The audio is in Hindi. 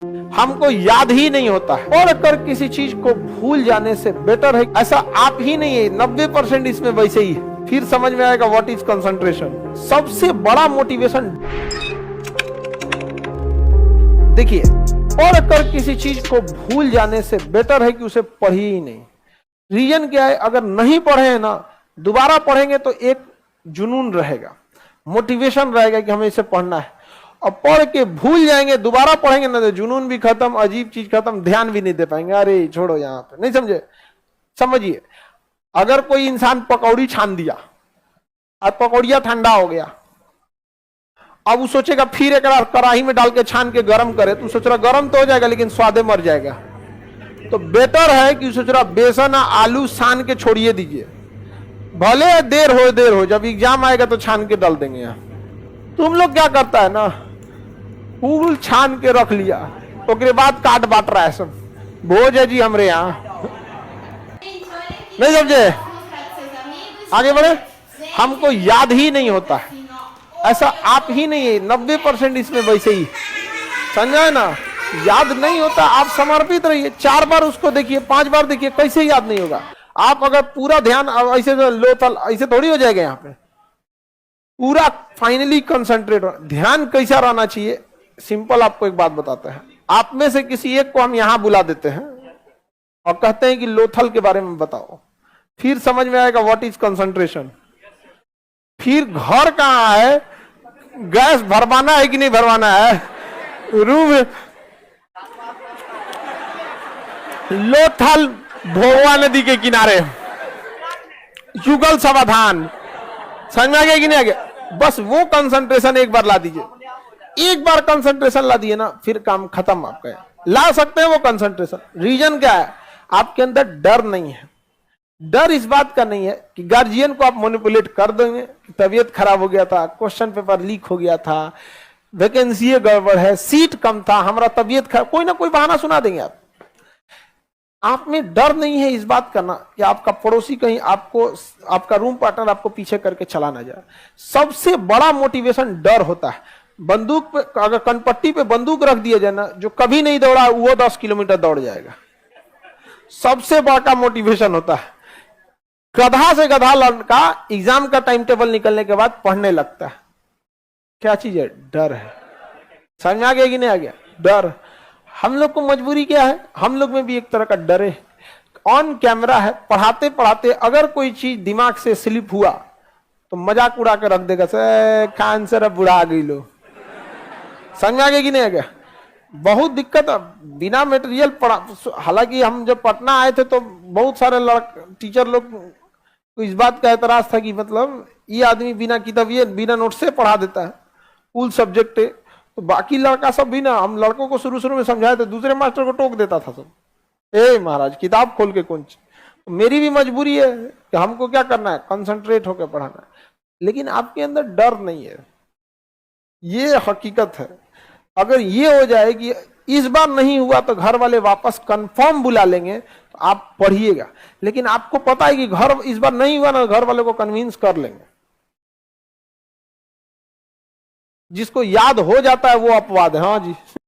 हमको याद ही नहीं होता है। और अगर किसी चीज को भूल जाने से बेटर है, ऐसा आप ही नहीं है, 90% इसमें वैसे ही है। फिर समझ में आएगा व्हाट इज कंसंट्रेशन। सबसे बड़ा मोटिवेशन, देखिए, और अगर किसी चीज को भूल जाने से बेटर है कि उसे पढ़िए ही नहीं। रीजन क्या है, अगर नहीं पढ़े हैं ना, दोबारा पढ़ेंगे तो एक जुनून रहेगा, मोटिवेशन रहेगा कि हमें इसे पढ़ना है। और पढ़ के भूल जाएंगे, दोबारा पढ़ेंगे ना तो जुनून भी खत्म, अजीब चीज खत्म, ध्यान भी नहीं दे पाएंगे। अरे छोड़ो यहाँ पे, नहीं समझे। समझिए, अगर कोई इंसान पकौड़ी छान दिया और पकौड़िया ठंडा हो गया, अब वो सोचेगा फिर एक कढ़ाई में डाल के छान के गर्म करे, तो सोच रहा गर्म तो हो जाएगा लेकिन स्वादे मर जाएगा। तो बेटर है कि सोच रहा बेसन आलू छान के छोड़िए दीजिए, भले देर हो, जब एग्जाम आएगा तो छान के डाल देंगे। यहाँ तुम लोग क्या करता है ना, फूल छान के रख लिया, उसके बाद काट बांट रहा है सब। भोज है जी हमारे यहाँ, नहीं समझे। आगे बढ़े। हमको याद ही नहीं होता है, ऐसा आप ही नहीं है, 90% इसमें वैसे ही, समझा ना। याद नहीं होता, आप समर्पित रहिए। 4 बार उसको देखिए, 5 बार देखिए, कैसे याद नहीं होगा। आप अगर पूरा ध्यान ऐसे लो तल, ऐसे थोड़ी हो जाएगा। यहाँ पे पूरा फाइनली कंसंट्रेट, ध्यान कैसा रहना चाहिए। सिंपल आपको एक बात बताते हैं। आप में से किसी एक को हम यहां बुला देते हैं और कहते हैं कि लोथल के बारे में बताओ, फिर समझ में आएगा व्हाट इज कंसंट्रेशन। फिर घर कहां है, गैस भरवाना है कि नहीं भरवाना है, रूम लोथल भोगवा नदी के किनारे, युगल समाधान, समझ में आ गया कि नहीं आ गया। बस वो कंसंट्रेशन एक बार ला दीजिए, एक बार कंसंट्रेशन ला दिए ना, फिर काम खत्म आपका। ला सकते हैं वो कंसंट्रेशन। रीजन क्या है, आपके अंदर डर नहीं है। डर इस बात का नहीं है कि गार्जियन को आप मैनिपुलेट कर देंगे कि तबीयत खराब हो गया था, क्वेश्चन पेपर लीक हो गया था, वैकेंसी गड़बड़ है, सीट कम था, हमारा तबीयत खराब, कोई ना कोई बहाना सुना देंगे आप में डर नहीं है इस बात का ना कि आपका पड़ोसी कहीं आपको, आपका रूम पार्टनर आपको पीछे करके चला ना जाए। सबसे बड़ा मोटिवेशन डर होता है। बंदूक पे, अगर कनपट्टी पे बंदूक रख दिया जाए ना, जो कभी नहीं दौड़ा वो 10 किलोमीटर दौड़ जाएगा। सबसे बड़ा मोटिवेशन होता है। गधा से गधा लड़का एग्जाम का टाइम टेबल निकलने के बाद पढ़ने लगता है। क्या चीज है, डर है। समझ में आ गया कि नहीं आ गया। डर, हम लोग को मजबूरी क्या है, हम लोग में भी एक तरह का डर है। ऑन कैमरा है, पढ़ाते पढ़ाते अगर कोई चीज दिमाग से स्लिप हुआ तो मजाक उड़ा के रख देगा, से खान सर बुढ़ा गई लो। समझ में आ गया कि नहीं आ गया। बहुत दिक्कत, बिना मटेरियल पढ़ा। हालांकि हम जब पटना आए थे तो बहुत सारे टीचर लोग को इस बात का एतराज था कि मतलब ये आदमी बिना किताबिए बिना नोट से पढ़ा देता है, कुल सब्जेक्ट है। तो बाकी लड़का सब भी ना, हम लड़कों को शुरू शुरू में समझाए थे, दूसरे मास्टर को टोक देता था सब, ए महाराज किताब खोल के कौन ची। तो मेरी भी मजबूरी है कि हमको क्या करना है, कंसंट्रेट होकर पढ़ाना है। लेकिन आपके अंदर डर नहीं है, ये हकीकत है। अगर ये हो जाए कि इस बार नहीं हुआ तो घर वाले वापस कंफर्म बुला लेंगे, तो आप पढ़िएगा। लेकिन आपको पता है कि घर इस बार नहीं हुआ ना, घर वाले को कन्विंस कर लेंगे। जिसको याद हो जाता है वो अपवाद है। हाँ जी।